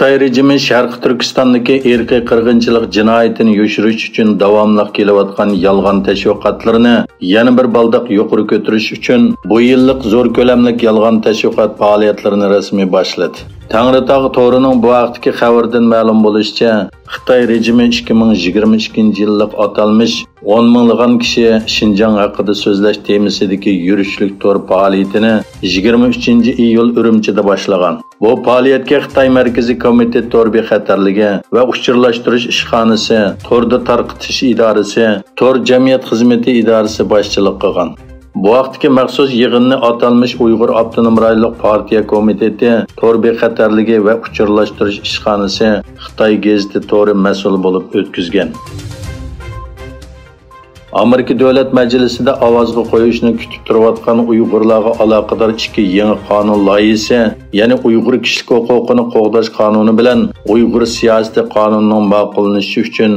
Xitoy rejimi Sharq Turkistondagi irqiy qirg'inchilik jinoyatini yoshirish uchun davomli kelayotgan yolg'on tashviqotlarini yana bir baldoq yuqori ko'tarish uchun bu yillik zo'r ko'lamli yolg'on tashviqot faoliyatlarini rasmiy boshladi. Tangritog' to'rining bu vaqtdagi xabardan ma'lum bo'lishicha, Xitoy rejimi 2022-yillik atalmish 10 minglagan kishi Xinjiang haqida so'zlash temasidagi yurishlik to'r faoliyatini 23-iyul Urumchida boshlagan. Bu faoliyatga Xitoy Markaziy komitet to'r bexatarligi va uchirlashtirish ishxonasi, to'rda tarqitish idorasi, to'r jamiyat xizmati idorasi boshchilik qilgan. Bu vaqtdagi maxsus yig'inni atalmish Uyg'ur Avtonom rayonlik partiya komiteti, to'r bexatarligi va uchirlashtirish ishxonasi Xitoy gazeti to'ri mas'ul bo'lib o'tkazgan. Amerika Davlat Majlisida ovozga qo'yishni kutib turayotgan Uyg'urlarga aloqador ikki yangi qonun loyihasi, ya'ni Uyg'ur kishilik huquqini qo'g'dash qonuni bilan Uyg'ur siyosiy qonunining ma'qullanishi uchun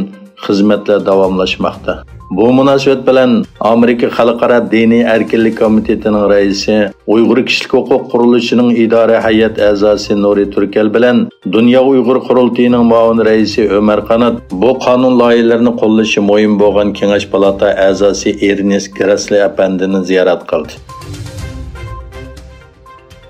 xizmatlar davomlashmoqda. Bu munosabat bilan Amerika Xalqaro diniy erkinlik komitetining raisi, Uyg'ur kishilik huquq qurilishining idora hay'at a'zosi Nuri Turkal bilan Dunyo Uyg'ur qurultiyining muavin raisi Ömer Qanat bu qonun loyihalarini qo'llashi muhim bo'lgan Kengash palata a'zosi Ernest Grasli apandini ziyorat qildi.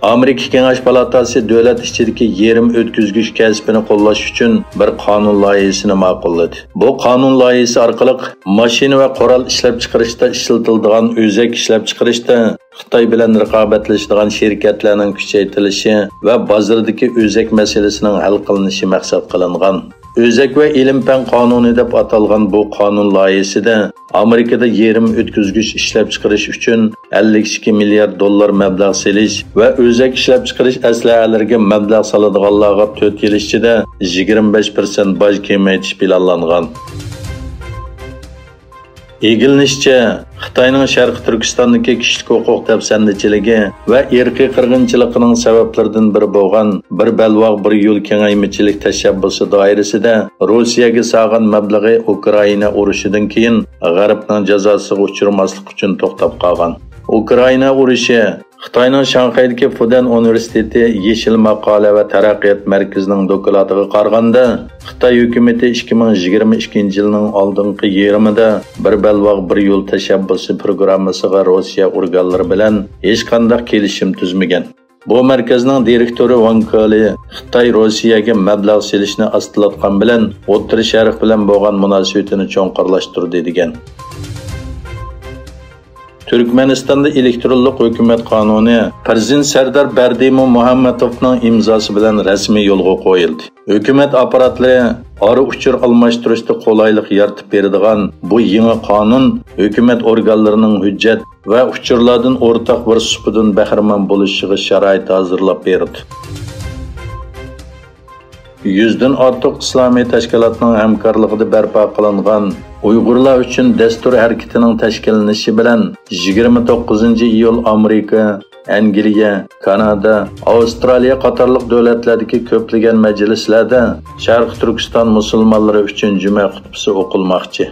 Amerika Kengash palatasi davlat ichidagi yerim o'tkazgich kasbini qo'llash uchun bir qonun loyihasini ma'qulladi. Bu qonun loyihasi orqali mashina va qurol ishlab chiqarishda ishlatiladigan o'zak ishlab chiqarishda Xitoy bilan raqobatlashadigan shirkatlarning kuchaytirilishi va bozordagi o'zak masalasining hal qilinishi maqsad qilingan. O'zak va ilm-fan qonuni deb atalgan bu qonun loyihasida Amerikada yerim o'tkazgich ishlab chiqarish uchun 52 milliard dollar mablag' selish va o'zak ishlab chiqarish aslahalariga mablag' soladiganlarga 4 yil ichida 25% boj kamaytirish planlangan. Egilinishcha, Xitoyning Sharq Turkistondagi kishilik huquq tafsandichiligi va irqiy qirg'inchiligining sabablaridan biri bo'lgan bir balvoq bir yo'l kengaymichilik tashabbusi doirasida Rossiyaga sog'an mablag'i Ukraina urushidan keyin G'arbning jazosiga uchramaslik uchun to'xtab qolgan. Ukraina urushi Xitoyning Shanxaydagi Fudan universiteti Yeshil maqola va taraqqiyot markazining doklatiga qaraganda, Xitoy hukumatı 2022-yilning oldingi yarmida bir balvoq bir yo'l tashabbusi programmasiga Rossiya organlari bilan hech qanday kelishim tuzmagan. Bu markazning direktori Wang Kali Xitoy Rossiyaga mablag' selishni astilatgan bilan O'rta Sharq bilan bo'lgan munosabatini cho'nqarlashtirdi degan. Türkmenistonda elektronlik hukumat qonuni Prezident Sardar Bardimov Muhammadovning imzosi bilan rasmiy yo'lga qo'yildi. Hukumat apparatlari ara uchur almashtirishda qulaylik yaratib beradigan bu yangi qonun hukumat organlarining hujjat va uchurlardan o'rtaq bir suhbatdan bahramand bo'lishiga sharoit hozirlab berdi. 100 dan ortiq islomiy tashkilotning hamkorligida barpo qilingan Uyg'urlar uchun dastur harakatining tashkillanishi bilan 29-iyul Amerika, Angliya, Kanada, Avstraliya qatorliq davlatlardagi ko'plagan majlislarda Sharq Turkiston musulmonlari uchun juma xutbasi o'qilmoqchi.